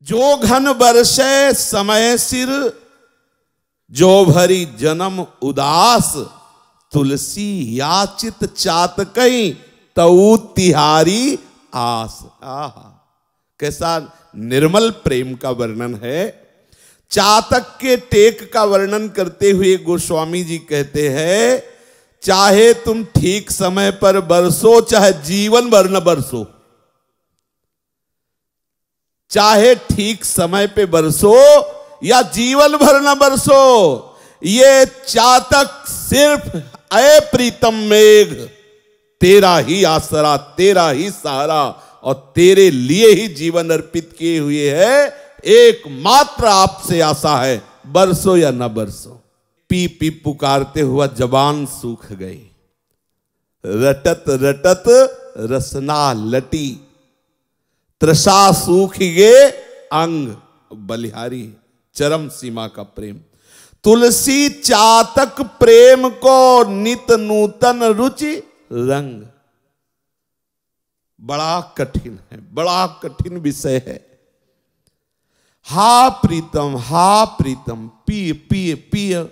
जो घन बरसै समय सिर, जो भरी जन्म उदास, तुलसी याचित चातकई तऊ तिहारी आस। आहा, कैसा निर्मल प्रेम का वर्णन है। चातक के टेक का वर्णन करते हुए गोस्वामी जी कहते हैं, चाहे तुम ठीक समय पर बरसो, चाहे जीवन भर न बरसो, चाहे ठीक समय पे बरसो या जीवन भर न बरसो, ये चातक सिर्फ अय प्रीतम मेघ, तेरा ही आसरा, तेरा ही सहारा और तेरे लिए ही जीवन अर्पित किए हुए है। एकमात्र आपसे आशा है, बरसो या न बरसो। पी पी पुकारते हुआ जबान सूख गई, रटत रटत रसना लटी, तृषा सूख गे अंग। बलिहारी चरम सीमा का प्रेम। तुलसी चातक प्रेम को नित नूतन रुचि रंग। बड़ा कठिन है, बड़ा कठिन विषय है। हा प्रीतम पिय पिय पिय,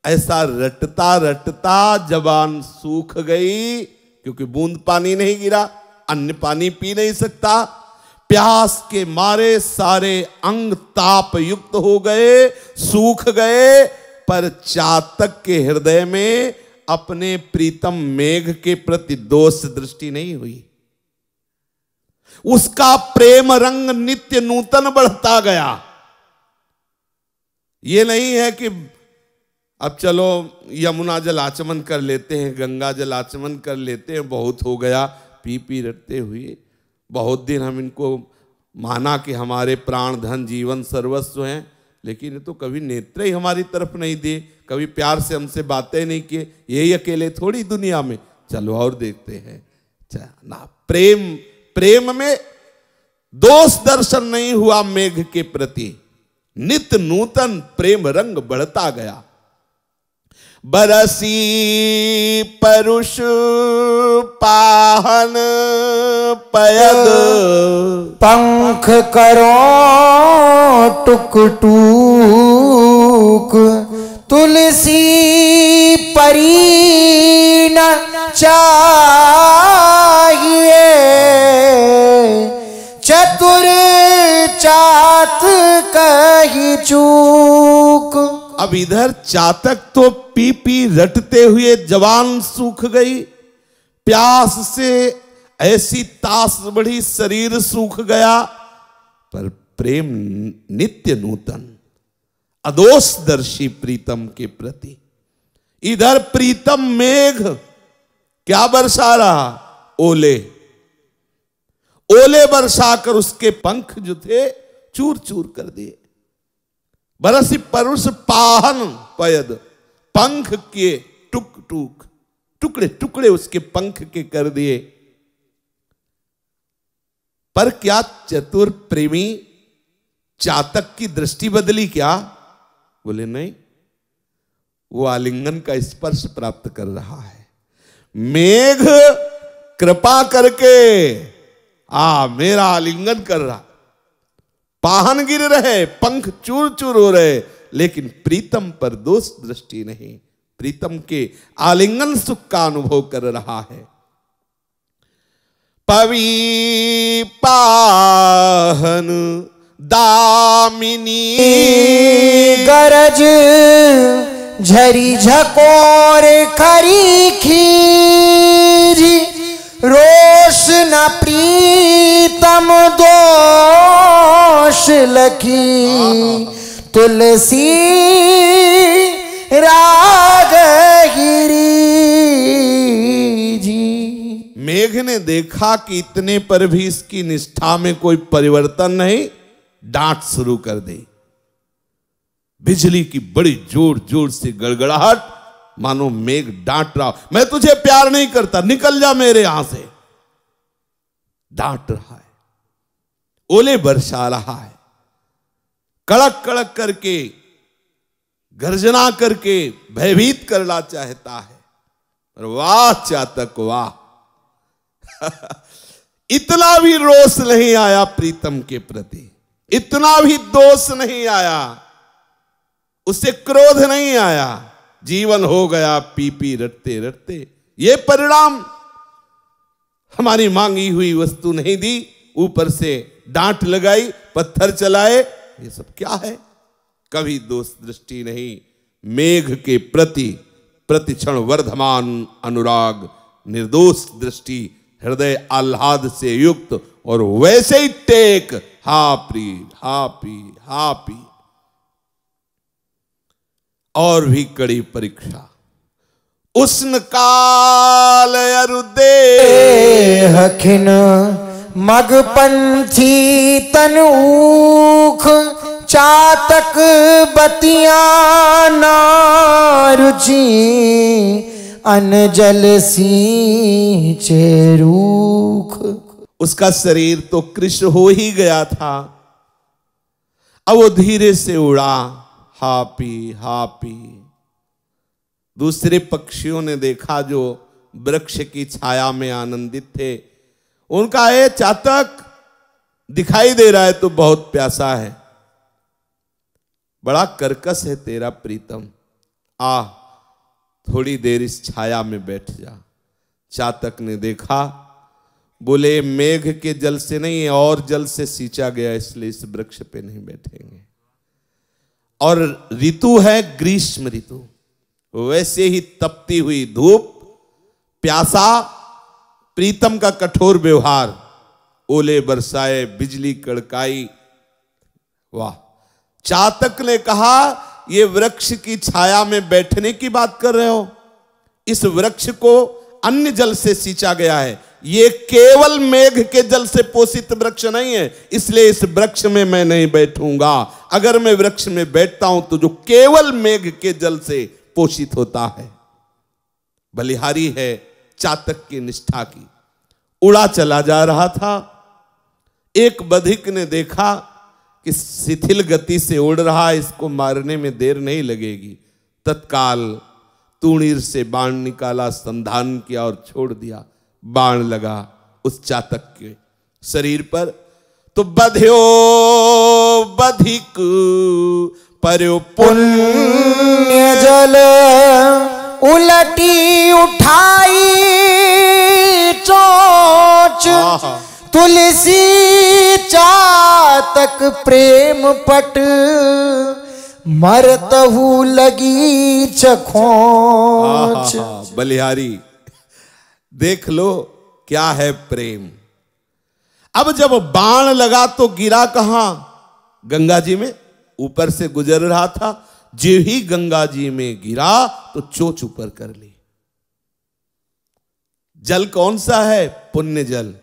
ऐसा रटता रटता जबान सूख गई, क्योंकि बूंद पानी नहीं गिरा, अन्य पानी पी नहीं सकता। प्यास के मारे सारे अंग ताप युक्त हो गए, सूख गए, पर चातक के हृदय में अपने प्रीतम मेघ के प्रति दोष दृष्टि नहीं हुई। उसका प्रेम रंग नित्य नूतन बढ़ता गया। ये नहीं है कि अब चलो यमुना जल आचमन कर लेते हैं, गंगा जल आचमन कर लेते हैं, बहुत हो गया, पी पी रटते हुए बहुत दिन हम इनको माना कि हमारे प्राण धन जीवन सर्वस्व हैं, लेकिन ये तो कभी नेत्र ही हमारी तरफ नहीं दिए, कभी प्यार से हमसे बातें नहीं किए। यही अकेले थोड़ी दुनिया में, चलो और देखते हैं ना। प्रेम में दोष दर्शन नहीं हुआ मेघ के प्रति, नित्य नूतन प्रेम रंग बढ़ता गया। बरसी परुष पाहन पयद, पंख करो टुक टूक, तुलसी परी न चाहिए, चतुर चात कही चूक। अब इधर चातक तो पी पी रटते हुए जवान सूख गई, प्यास से ऐसी तास बढ़ी, शरीर सूख गया, पर प्रेम नित्य नूतन अदोषदर्शी प्रीतम के प्रति। इधर प्रीतम मेघ क्या बरसा रहा? ओले। ओले बरसाकर उसके पंख जो थे चूर चूर कर दिए। बरसी परुष पाहन पयद, पंख के टुक टुक टुकड़े टुकड़े उसके पंख के कर दिए। पर क्या चतुर प्रेमी चातक की दृष्टि बदली क्या? बोले नहीं, वो आलिंगन का स्पर्श प्राप्त कर रहा है। मेघ कृपा करके मेरा आलिंगन कर रहा, पाहन गिर रहे, पंख चूर चूर हो रहे, लेकिन प्रीतम पर दोष दृष्टि नहीं, प्रीतम के आलिंगन सुख का अनुभव कर रहा है। पवी पाहन दामिनी गरज, झरी झकोर खरी खीरी, रोष न प्रीतम दोष लखी, तुलसी राग जी। मेघ ने देखा कि इतने पर भी इसकी निष्ठा में कोई परिवर्तन नहीं, डांट शुरू कर दी। बिजली की बड़ी जोर जोर से गड़गड़ाहट, मानो मेघ डांट रहा, मैं तुझे प्यार नहीं करता, निकल जा मेरे यहां से, डांट रहा है। ओले बरसा रहा है, कड़क कड़क करके, गर्जना करके भयभीत करना चाहता है। और वाह चातक वाह, इतना भी रोष नहीं आया प्रीतम के प्रति। इतना भी दोष नहीं आया, उससे क्रोध नहीं आया, जीवन हो गया पी पी रटते रटते। ये परिणाम, हमारी मांगी हुई वस्तु नहीं दी, ऊपर से डांट लगाई, पत्थर चलाए, ये सब क्या है? कभी दोष दृष्टि नहीं। मेघ के प्रति प्रतिक्षण वर्धमान अनुराग, निर्दोष दृष्टि, हृदय आह्लाद से युक्त, और वैसे ही टेक, हा पी हा पी हा पी। और भी कड़ी परीक्षा, उष्ण काल अरुदे हखिन मगपंथी तनूख, चातक बतिया नारुचि, अनजल सींचे रूख। उसका शरीर तो कृश हो ही गया था, अब वो धीरे से उड़ा, हा पी। दूसरे पक्षियों ने देखा जो वृक्ष की छाया में आनंदित थे, उनका ये चातक दिखाई दे रहा है तो बहुत प्यासा है, बड़ा कर्कश है तेरा प्रीतम, आ थोड़ी देर इस छाया में बैठ जा। चातक ने देखा, बोले मेघ के जल से नहीं और जल से सींचा गया, इसलिए इस वृक्ष पे नहीं बैठेंगे। और ऋतु है ग्रीष्म ऋतु, वैसे ही तपती हुई धूप, प्यासा, प्रीतम का कठोर व्यवहार, ओले बरसाए, बिजली कड़काई। वाह! चातक ने कहा, ये वृक्ष की छाया में बैठने की बात कर रहे हो? इस वृक्ष को अन्य जल से सींचा गया है, ये केवल मेघ के जल से पोषित वृक्ष नहीं है, इसलिए इस वृक्ष में मैं नहीं बैठूंगा। अगर मैं वृक्ष में बैठता हूं तो जो केवल मेघ के जल से पोषित होता है। बलिहारी है चातक की निष्ठा की। उड़ा चला जा रहा था, एक बधिक ने देखा कि शिथिल गति से उड़ रहा, इसको मारने में देर नहीं लगेगी। तत्काल तूणीर से बाण निकाला, संधान किया और छोड़ दिया। बाण लगा उस चातक के शरीर पर, तो बध्यो बधिक पर्यो पुण्य जल उलटी उठाई चोच, तुलसी चातक प्रेम पट, मरतहु लगी चखोच। बलिहारी देख लो क्या है प्रेम। अब जब बाण लगा तो गिरा कहां? गंगा जी में। ऊपर से गुजर रहा था, जो ही गंगा जी में गिरा तो चोंच ऊपर कर ली। जल कौन सा है? पुण्य जल।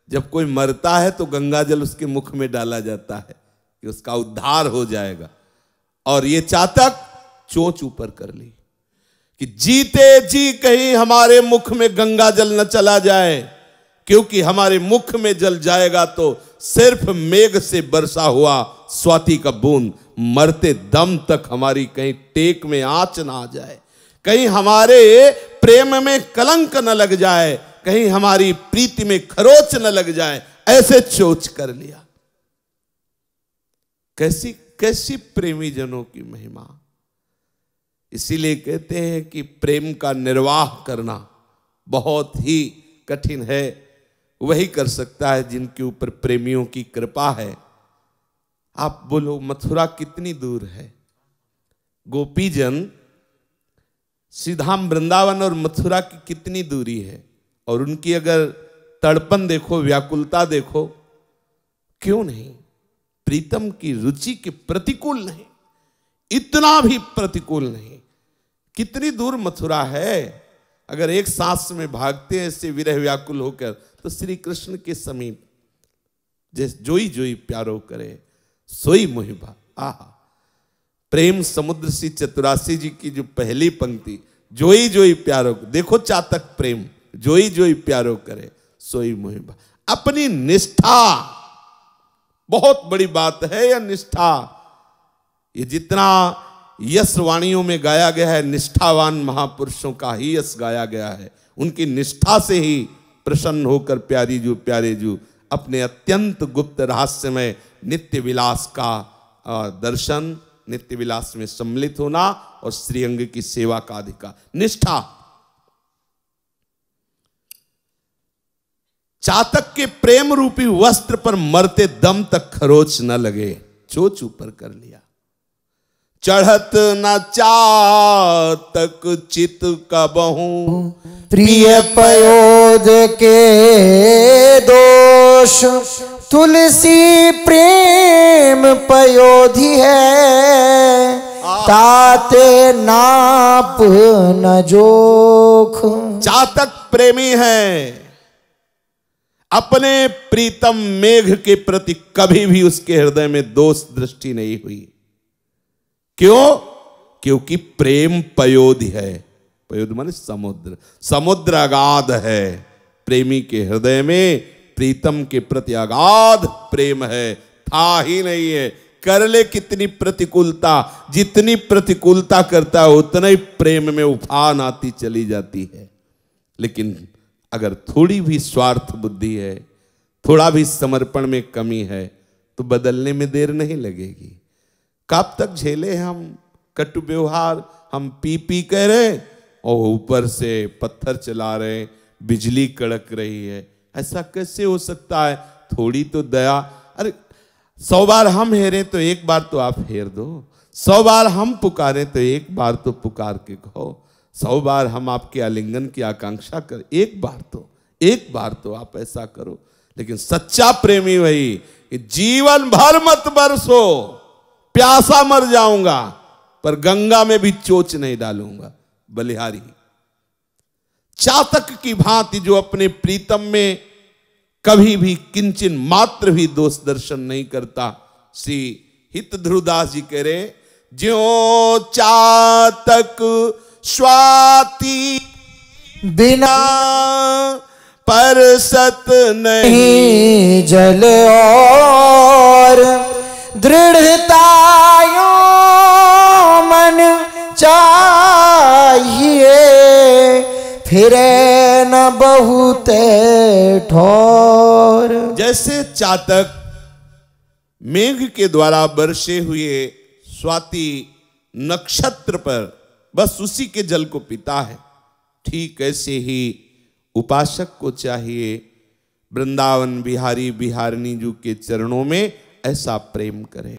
जब कोई मरता है तो गंगा जल उसके मुख में डाला जाता है कि उसका उद्धार हो जाएगा। और ये चातक चोंच ऊपर कर ली कि जीते जी कहीं हमारे मुख में गंगा जल न चला जाए, क्योंकि हमारे मुख में जल जाएगा तो सिर्फ मेघ से बरसा हुआ स्वाति का बूंद, मरते दम तक हमारी कहीं टेक में आंच ना आ जाए, कहीं हमारे प्रेम में कलंक न लग जाए, कहीं हमारी प्रीति में खरोच न लग जाए, ऐसे चोच कर लिया। कैसी कैसी प्रेमी जनों की महिमा। इसीलिए कहते हैं कि प्रेम का निर्वाह करना बहुत ही कठिन है, वही कर सकता है जिनके ऊपर प्रेमियों की कृपा है। आप बोलो मथुरा कितनी दूर है? गोपीजन श्रीधाम वृंदावन और मथुरा की कितनी दूरी है, और उनकी अगर तड़पन देखो, व्याकुलता देखो, क्यों नहीं? प्रीतम की रुचि के प्रतिकूल नहीं, इतना भी प्रतिकूल नहीं। कितनी दूर मथुरा है? अगर एक सांस में भागते हैं ऐसे विरह व्याकुल होकर तो श्री कृष्ण के समीप, जैसे जोई जोई प्यारो करे सोई मोहिबा। आहा, प्रेम समुद्र सी चतुरासी जी की जो पहली पंक्ति, जोई जोई प्यारो, देखो चातक प्रेम, जोई जोई प्यारो करे सोई मोहिबा। अपनी निष्ठा, बहुत बड़ी बात है यह निष्ठा। ये जितना यश वाणियों में गाया गया है, निष्ठावान महापुरुषों का ही यश गाया गया है। उनकी निष्ठा से ही प्रसन्न होकर प्यारी जू प्यारे जू अपने अत्यंत गुप्त रहस्यमय नित्य विलास का दर्शन, नित्य विलास में सम्मिलित होना और श्रीअंग की सेवा का अधिकार, निष्ठा। चातक के प्रेम रूपी वस्त्र पर मरते दम तक खरोच न लगे, चोच ऊपर कर लिया। चढ़त न चातक चित कबहू, प्रिय पयोध के दोष, तुलसी प्रेम पयोधि है, ताते नाप न जोख। चातक प्रेमी है, अपने प्रीतम मेघ के प्रति कभी भी उसके हृदय में दोष दृष्टि नहीं हुई। क्यों? क्योंकि प्रेम पयोधि है। पयोधि माने समुद्र, समुद्र अगाध है। प्रेमी के हृदय में प्रीतम के प्रति अगाध प्रेम है, था ही नहीं है। कर ले कितनी प्रतिकूलता, जितनी प्रतिकूलता करता है उतना ही प्रेम में उफान आती चली जाती है। लेकिन अगर थोड़ी भी स्वार्थ बुद्धि है, थोड़ा भी समर्पण में कमी है, तो बदलने में देर नहीं लगेगी। कब तक झेले हम कटु व्यवहार, हम पी पी कह रहे और ऊपर से पत्थर चला रहे, बिजली कड़क रही है। ऐसा कैसे हो सकता है? थोड़ी तो दया। अरे 100 बार हम हेरे तो एक बार तो आप हेर दो, 100 बार हम पुकारे तो एक बार तो पुकार के कहो, 100 बार हम आपके आलिंगन की आकांक्षा कर, एक बार तो आप ऐसा करो। लेकिन सच्चा प्रेमी वही कि जीवन भर मत बरसो, प्यासा मर जाऊंगा पर गंगा में भी चोच नहीं डालूंगा। बलिहारी चातक की भांति जो अपने प्रीतम में कभी भी किंचन मात्र भी दोष दर्शन नहीं करता। श्री हित ध्रुवदास जी कह रहे, ज्यों चातक स्वाति बिना परसत नहीं जल और, दृढ़तायो मन चाहिए, फिरे न बहुत ठोर। जैसे चातक मेघ के द्वारा बरसे हुए स्वाति नक्षत्र पर बस उसी के जल को पीता है, ठीक ऐसे ही उपासक को चाहिए वृंदावन बिहारी बिहारिणी जी के चरणों में ऐसा प्रेम करे।